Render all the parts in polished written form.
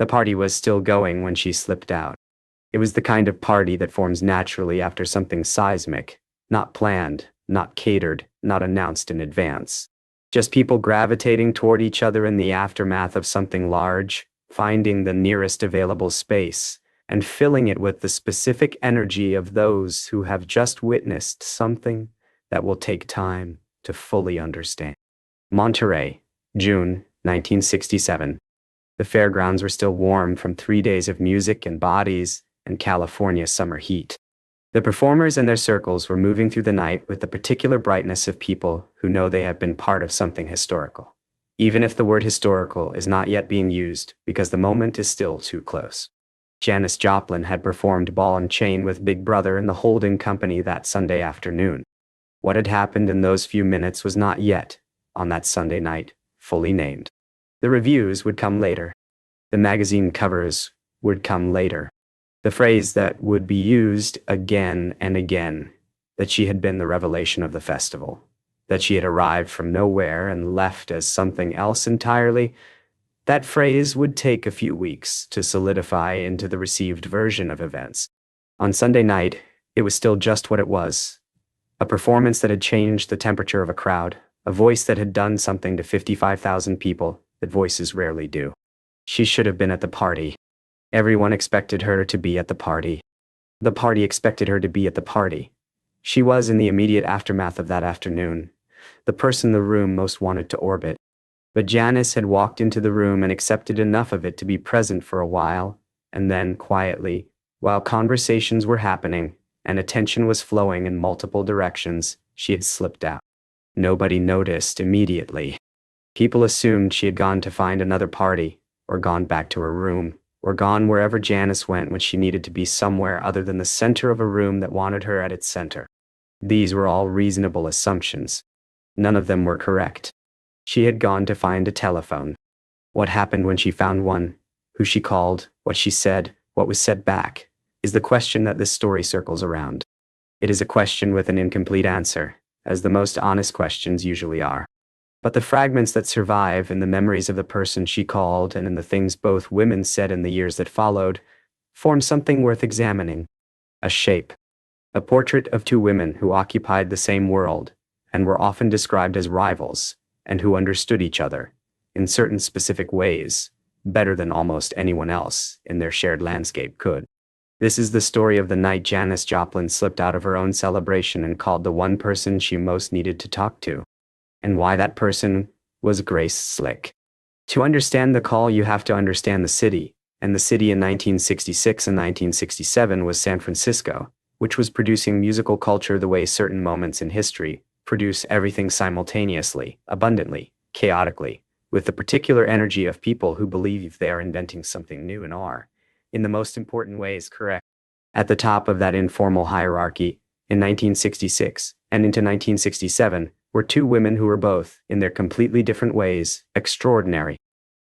The party was still going when she slipped out. It was the kind of party that forms naturally after something seismic, not planned, not catered, not announced in advance. Just people gravitating toward each other in the aftermath of something large, finding the nearest available space, and filling it with the specific energy of those who have just witnessed something that will take time to fully understand. Monterey, June 1967. The fairgrounds were still warm from 3 days of music and bodies and California summer heat. The performers and their circles were moving through the night with the particular brightness of people who know they have been part of something historical, even if the word historical is not yet being used because the moment is still too close. Janis Joplin had performed Ball and Chain with Big Brother in the holding company that Sunday afternoon. What had happened in those few minutes was not yet, on that Sunday night, fully named. The reviews would come later. The magazine covers would come later. The phrase that would be used again and again, that she had been the revelation of the festival, that she had arrived from nowhere and left as something else entirely, that phrase would take a few weeks to solidify into the received version of events. On Sunday night, it was still just what it was. A performance that had changed the temperature of a crowd, a voice that had done something to 55,000 people that voices rarely do. She should have been at the party. Everyone expected her to be at the party. The party expected her to be at the party. She was in the immediate aftermath of that afternoon, the person the room most wanted to orbit. But Janis had walked into the room and accepted enough of it to be present for a while, and then, quietly, while conversations were happening and attention was flowing in multiple directions, she had slipped out. Nobody noticed immediately. People assumed she had gone to find another party, or gone back to her room, or gone wherever Janis went when she needed to be somewhere other than the center of a room that wanted her at its center. These were all reasonable assumptions. None of them were correct. She had gone to find a telephone. What happened when she found one? Who she called? What she said? What was said back? Is the question that this story circles around. It is a question with an incomplete answer, as the most honest questions usually are. But the fragments that survive in the memories of the person she called and in the things both women said in the years that followed, form something worth examining. A shape. A portrait of two women who occupied the same world, and were often described as rivals, and who understood each other, in certain specific ways, better than almost anyone else in their shared landscape could. This is the story of the night Janis Joplin slipped out of her own celebration and called the one person she most needed to talk to. And why that person was Grace Slick. To understand the call, you have to understand the city, and the city in 1966 and 1967 was San Francisco, which was producing musical culture the way certain moments in history produce everything simultaneously, abundantly, chaotically, with the particular energy of people who believe they are inventing something new and are, in the most important ways, correct. At the top of that informal hierarchy, in 1966 and into 1967, were two women who were both, in their completely different ways, extraordinary.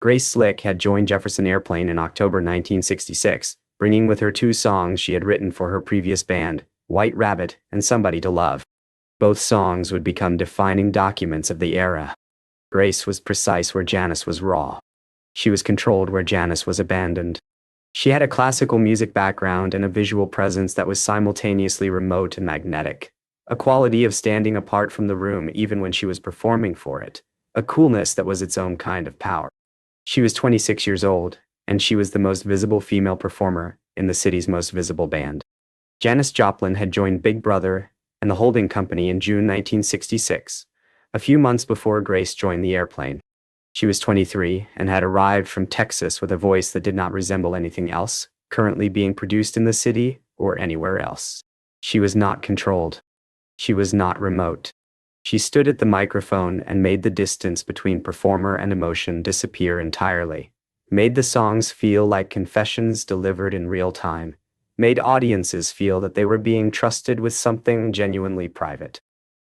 Grace Slick had joined Jefferson Airplane in October 1966, bringing with her two songs she had written for her previous band, White Rabbit and Somebody to Love. Both songs would become defining documents of the era. Grace was precise where Janis was raw. She was controlled where Janis was abandoned. She had a classical music background and a visual presence that was simultaneously remote and magnetic. A quality of standing apart from the room even when she was performing for it. A coolness that was its own kind of power. She was 26 years old, and she was the most visible female performer in the city's most visible band. Janis Joplin had joined Big Brother and the holding company in June 1966, a few months before Grace joined the airplane. She was 23 and had arrived from Texas with a voice that did not resemble anything else currently being produced in the city or anywhere else. She was not controlled. She was not remote. She stood at the microphone and made the distance between performer and emotion disappear entirely, made the songs feel like confessions delivered in real time, made audiences feel that they were being trusted with something genuinely private.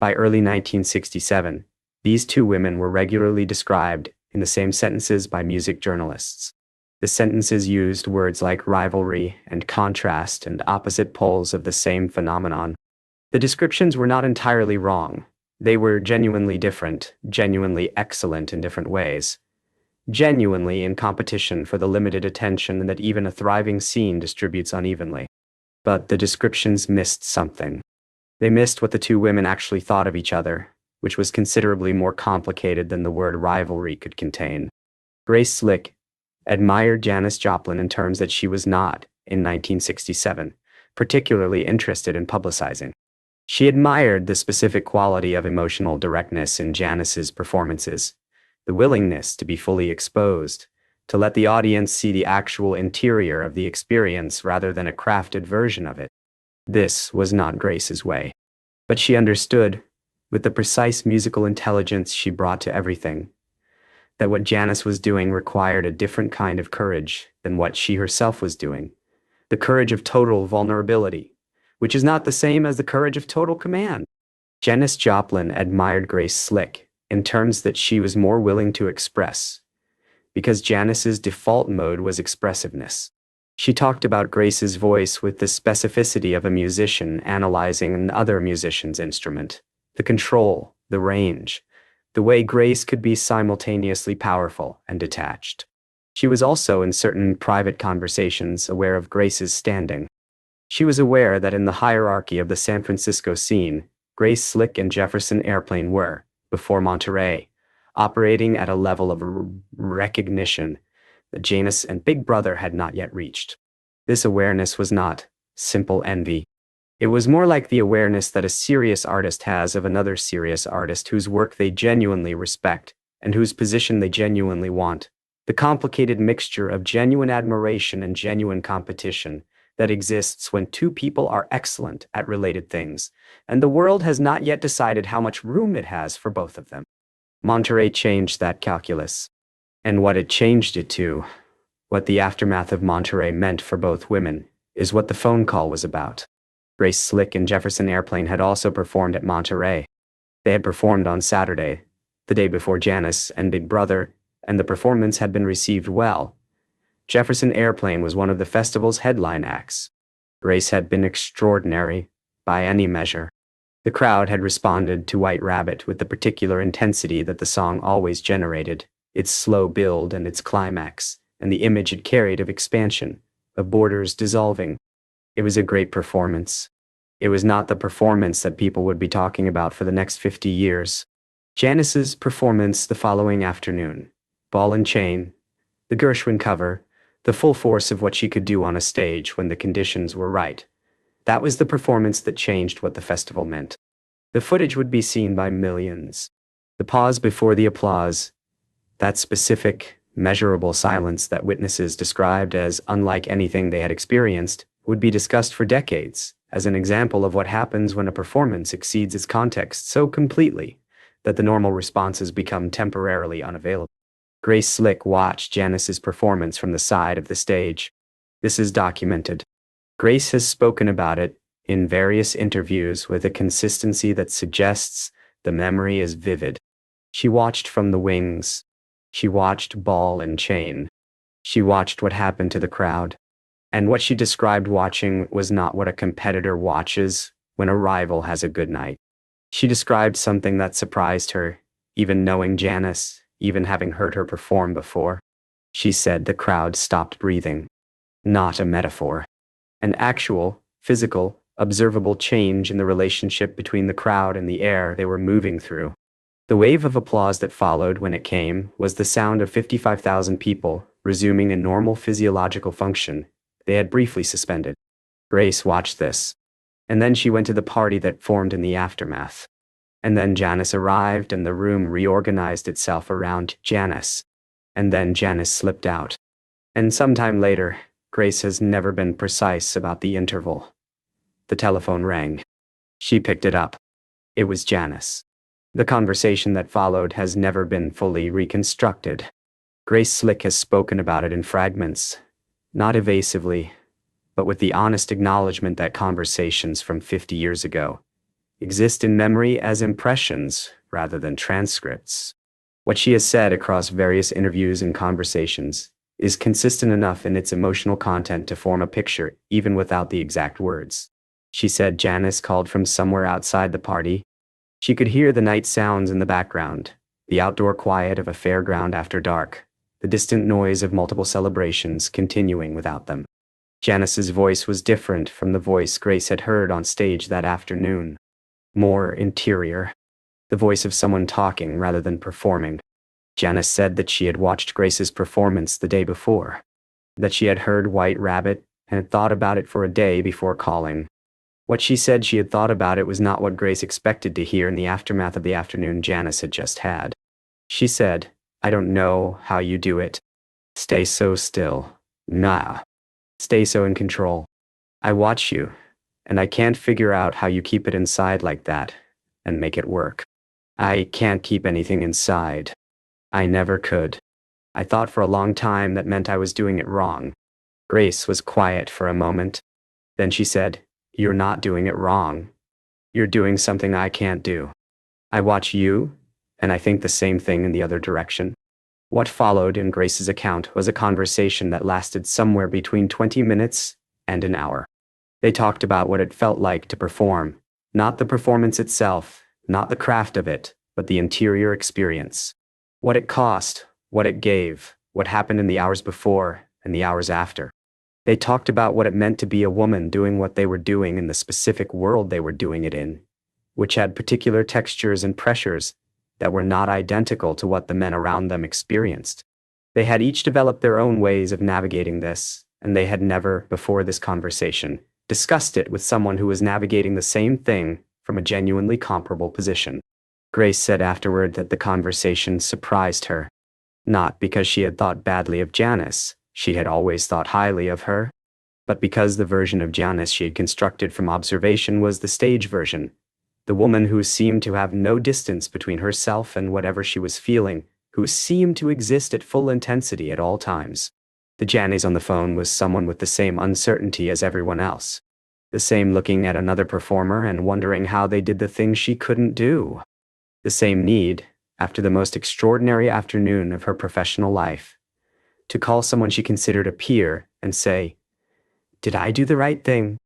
By early 1967, these two women were regularly described in the same sentences by music journalists. The sentences used words like rivalry and contrast and opposite poles of the same phenomenon. The descriptions were not entirely wrong. They were genuinely different, genuinely excellent in different ways. genuinely in competition for the limited attention that even a thriving scene distributes unevenly. But the descriptions missed something. They missed what the two women actually thought of each other, which was considerably more complicated than the word rivalry could contain. Grace Slick admired Janis Joplin in terms that she was not, in 1967, particularly interested in publicizing. She admired the specific quality of emotional directness in Janis's performances, the willingness to be fully exposed, to let the audience see the actual interior of the experience rather than a crafted version of it. This was not Grace's way. But she understood, with the precise musical intelligence she brought to everything, that what Janis was doing required a different kind of courage than what she herself was doing. The courage of total vulnerability, which is not the same as the courage of total command. Janis Joplin admired Grace Slick in terms that she was more willing to express, because Janis's default mode was expressiveness. She talked about Grace's voice with the specificity of a musician analyzing another musician's instrument, the control, the range, the way Grace could be simultaneously powerful and detached. She was also, in certain private conversations, aware of Grace's standing. She was aware that in the hierarchy of the San Francisco scene, Grace Slick and Jefferson Airplane were, before Monterey, operating at a level of recognition that Janis and Big Brother had not yet reached. This awareness was not simple envy. It was more like the awareness that a serious artist has of another serious artist whose work they genuinely respect and whose position they genuinely want. The complicated mixture of genuine admiration and genuine competition that exists when two people are excellent at related things, and the world has not yet decided how much room it has for both of them. Monterey changed that calculus. And what it changed it to, what the aftermath of Monterey meant for both women, is what the phone call was about. Grace Slick and Jefferson Airplane had also performed at Monterey. They had performed on Saturday, the day before Janis and Big Brother, and the performance had been received well. Jefferson Airplane was one of the festival's headline acts. Grace had been extraordinary, by any measure. The crowd had responded to White Rabbit with the particular intensity that the song always generated, its slow build and its climax, and the image it carried of expansion, of borders dissolving. It was a great performance. It was not the performance that people would be talking about for the next 50 years. Janis's performance the following afternoon, ball and chain, the Gershwin cover, the full force of what she could do on a stage when the conditions were right. That was the performance that changed what the festival meant. The footage would be seen by millions. The pause before the applause, that specific, measurable silence that witnesses described as unlike anything they had experienced, would be discussed for decades as an example of what happens when a performance exceeds its context so completely that the normal responses become temporarily unavailable. Grace Slick watched Janis's performance from the side of the stage. This is documented. Grace has spoken about it in various interviews with a consistency that suggests the memory is vivid. She watched from the wings. She watched ball and chain. She watched what happened to the crowd. And what she described watching was not what a competitor watches when a rival has a good night. She described something that surprised her, even knowing Janis, even having heard her perform before. She said the crowd stopped breathing. Not a metaphor. An actual, physical, observable change in the relationship between the crowd and the air they were moving through. The wave of applause that followed when it came was the sound of 55,000 people resuming a normal physiological function they had briefly suspended. Grace watched this. And then she went to the party that formed in the aftermath. And then Janis arrived and the room reorganized itself around Janis. And then Janis slipped out. And sometime later, Grace has never been precise about the interval. The telephone rang. She picked it up. It was Janis. The conversation that followed has never been fully reconstructed. Grace Slick has spoken about it in fragments, not evasively, but with the honest acknowledgement that conversations from 50 years ago exist in memory as impressions rather than transcripts. What she has said across various interviews and conversations is consistent enough in its emotional content to form a picture even without the exact words. She said Janis called from somewhere outside the party. She could hear the night sounds in the background, the outdoor quiet of a fairground after dark, the distant noise of multiple celebrations continuing without them. Janis's voice was different from the voice Grace had heard on stage that afternoon. More interior. The voice of someone talking rather than performing. Janis said that she had watched Grace's performance the day before, that she had heard White Rabbit and had thought about it for a day before calling. What she said she had thought about it was not what Grace expected to hear in the aftermath of the afternoon Janis had just had. She said, "I don't know how you do it. Stay so still. Nah. Stay so in control. I watch you, and I can't figure out how you keep it inside like that and make it work. I can't keep anything inside. I never could. I thought for a long time that meant I was doing it wrong." Grace was quiet for a moment. Then she said, "You're not doing it wrong. You're doing something I can't do. I watch you, and I think the same thing in the other direction." What followed in Grace's account was a conversation that lasted somewhere between 20 minutes and an hour. They talked about what it felt like to perform, not the performance itself, not the craft of it, but the interior experience. What it cost, what it gave, what happened in the hours before and the hours after. They talked about what it meant to be a woman doing what they were doing in the specific world they were doing it in, which had particular textures and pressures that were not identical to what the men around them experienced. They had each developed their own ways of navigating this, and they had never, before this conversation, discussed it with someone who was navigating the same thing from a genuinely comparable position. Grace said afterward that the conversation surprised her. Not because she had thought badly of Janis, she had always thought highly of her, but because the version of Janis she had constructed from observation was the stage version, the woman who seemed to have no distance between herself and whatever she was feeling, who seemed to exist at full intensity at all times. The Janis on the phone was someone with the same uncertainty as everyone else, the same looking at another performer and wondering how they did the things she couldn't do, the same need, after the most extraordinary afternoon of her professional life, to call someone she considered a peer and say, "Did I do the right thing?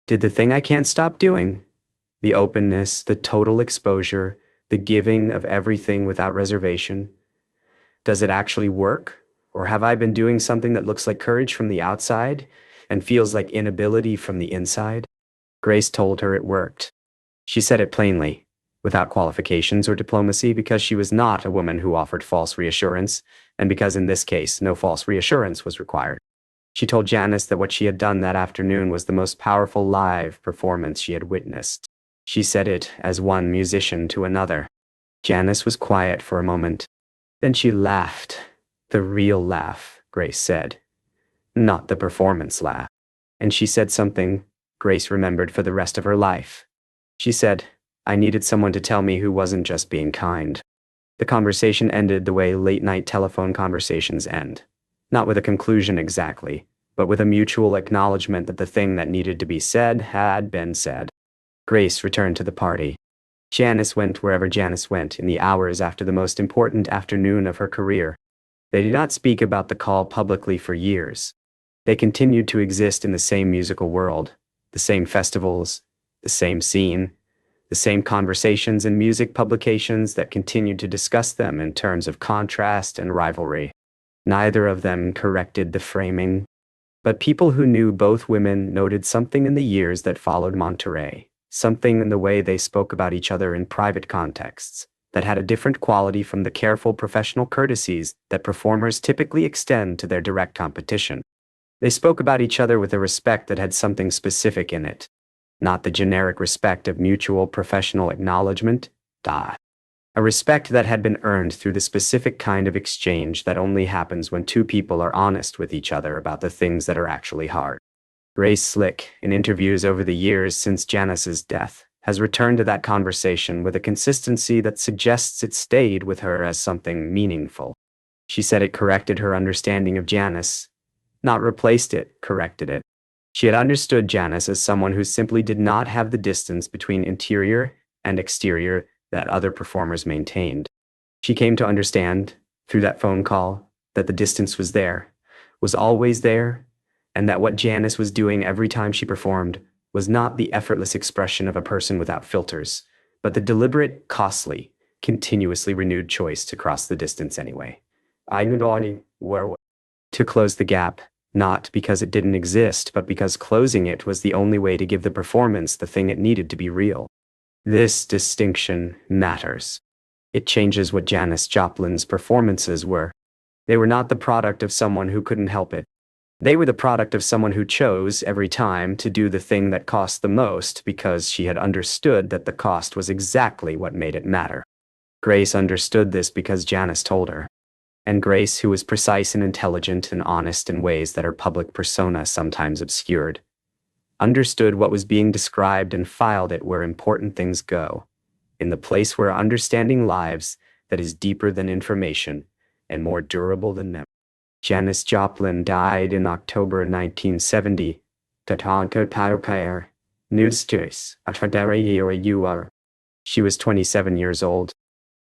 Did the thing I can't stop doing?" The openness, the total exposure, the giving of everything without reservation. Does it actually work? Or have I been doing something that looks like courage from the outside and feels like inability from the inside? Grace told her it worked. She said it plainly, without qualifications or diplomacy, because she was not a woman who offered false reassurance, and because in this case no false reassurance was required. She told Janis that what she had done that afternoon was the most powerful live performance she had witnessed. She said it as one musician to another. Janis was quiet for a moment. Then she laughed. The real laugh, Grace said. Not the performance laugh. And she said something Grace remembered for the rest of her life. She said, "I needed someone to tell me who wasn't just being kind." The conversation ended the way late-night telephone conversations end. Not with a conclusion exactly, but with a mutual acknowledgement that the thing that needed to be said had been said. Grace returned to the party. Janis went wherever Janis went in the hours after the most important afternoon of her career. They did not speak about the call publicly for years. They continued to exist in the same musical world, the same festivals, the same scene, the same conversations and music publications that continued to discuss them in terms of contrast and rivalry. Neither of them corrected the framing. But people who knew both women noted something in the years that followed Monterey, something in the way they spoke about each other in private contexts, that had a different quality from the careful professional courtesies that performers typically extend to their direct competition. They spoke about each other with a respect that had something specific in it, not the generic respect of mutual professional acknowledgement, a respect that had been earned through the specific kind of exchange that only happens when two people are honest with each other about the things that are actually hard. Grace Slick, in interviews over the years since Janis's death, has returned to that conversation with a consistency that suggests it stayed with her as something meaningful. She said it corrected her understanding of Janis, not replaced it, corrected it. She had understood Janis as someone who simply did not have the distance between interior and exterior that other performers maintained. She came to understand, through that phone call, that the distance was there, was always there, and that what Janis was doing every time she performed was not the effortless expression of a person without filters, but the deliberate, costly, continuously renewed choice to cross the distance anyway. I knew were to close the gap, not because it didn't exist, but because closing it was the only way to give the performance the thing it needed to be real. This distinction matters. It changes what Janis Joplin's performances were. They were not the product of someone who couldn't help it. They were the product of someone who chose, every time, to do the thing that cost the most because she had understood that the cost was exactly what made it matter. Grace understood this because Janis told her. And Grace, who was precise and intelligent and honest in ways that her public persona sometimes obscured, understood what was being described and filed it where important things go, in the place where understanding lives that is deeper than information and more durable than memory. Janis Joplin died in October 1970. She was 27 years old.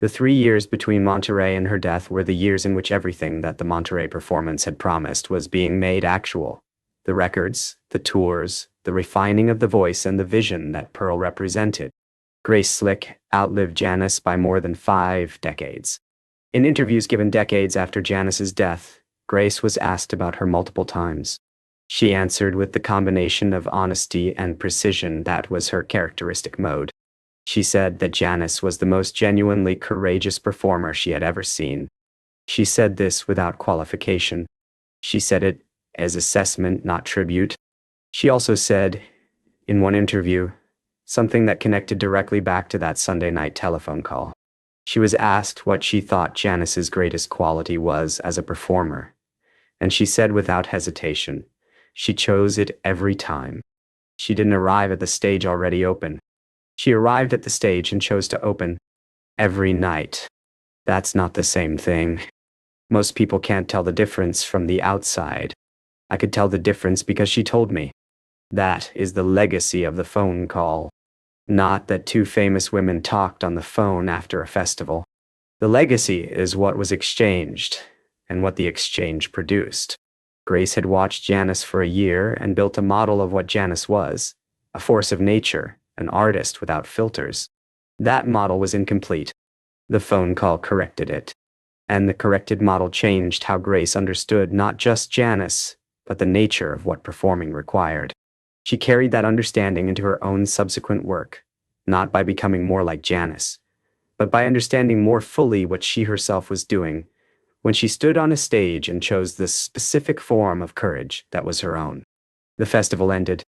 The 3 years between Monterey and her death were the years in which everything that the Monterey performance had promised was being made actual. The records, the tours, the refining of the voice, and the vision that Pearl represented. Grace Slick outlived Janis by more than 5 decades. In interviews given decades after Janis's death, Grace was asked about her multiple times. She answered with the combination of honesty and precision that was her characteristic mode. She said that Janis was the most genuinely courageous performer she had ever seen. She said this without qualification. She said it as assessment, not tribute. She also said, in one interview, something that connected directly back to that Sunday night telephone call. She was asked what she thought Janis's greatest quality was as a performer, and she said without hesitation, she chose it every time. She didn't arrive at the stage already open. She arrived at the stage and chose to open every night. That's not the same thing. Most people can't tell the difference from the outside. I could tell the difference because she told me. That is the legacy of the phone call. Not that 2 famous women talked on the phone after a festival. The legacy is what was exchanged and what the exchange produced. Grace had watched Janis for a year and built a model of what Janis was, a force of nature, an artist without filters. That model was incomplete. The phone call corrected it. And the corrected model changed how Grace understood not just Janis, but the nature of what performing required. She carried that understanding into her own subsequent work, not by becoming more like Janis, but by understanding more fully what she herself was doing when she stood on a stage and chose the specific form of courage that was her own. The festival ended.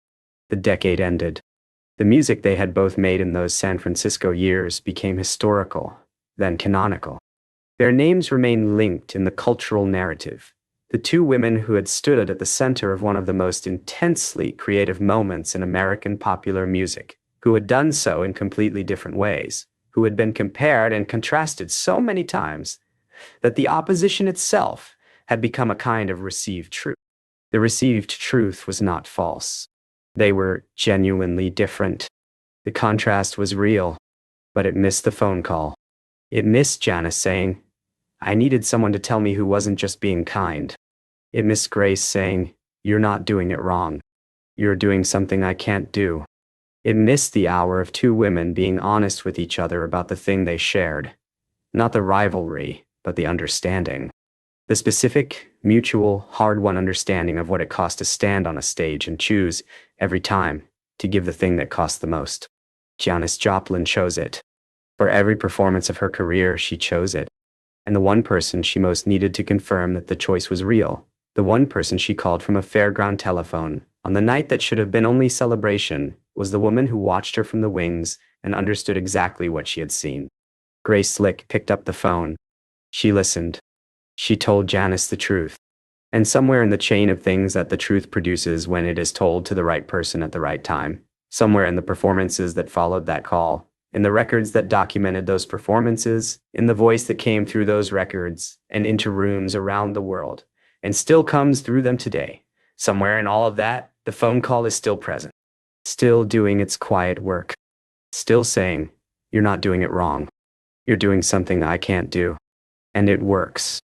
The decade ended. The music they had both made in those San Francisco years became historical, then canonical. Their names remain linked in the cultural narrative. The 2 women who had stood at the center of one of the most intensely creative moments in American popular music, who had done so in completely different ways, who had been compared and contrasted so many times that the opposition itself had become a kind of received truth. The received truth was not false. They were genuinely different. The contrast was real, but it missed the phone call. It missed Janis saying, "I needed someone to tell me who wasn't just being kind." It missed Grace saying, "You're not doing it wrong. You're doing something I can't do." It missed the hour of 2 women being honest with each other about the thing they shared. Not the rivalry, but the understanding. The specific, mutual, hard-won understanding of what it cost to stand on a stage and choose, every time, to give the thing that cost the most. Janis Joplin chose it. For every performance of her career, she chose it. And the one person she most needed to confirm that the choice was real, the one person she called from a fairground telephone, on the night that should have been only celebration, was the woman who watched her from the wings and understood exactly what she had seen. Grace Slick picked up the phone. She listened. She told Janis the truth. And somewhere in the chain of things that the truth produces when it is told to the right person at the right time, somewhere in the performances that followed that call, in the records that documented those performances, in the voice that came through those records and into rooms around the world, and still comes through them today, somewhere in all of that, the phone call is still present, still doing its quiet work, still saying, "You're not doing it wrong. You're doing something I can't do." And it works.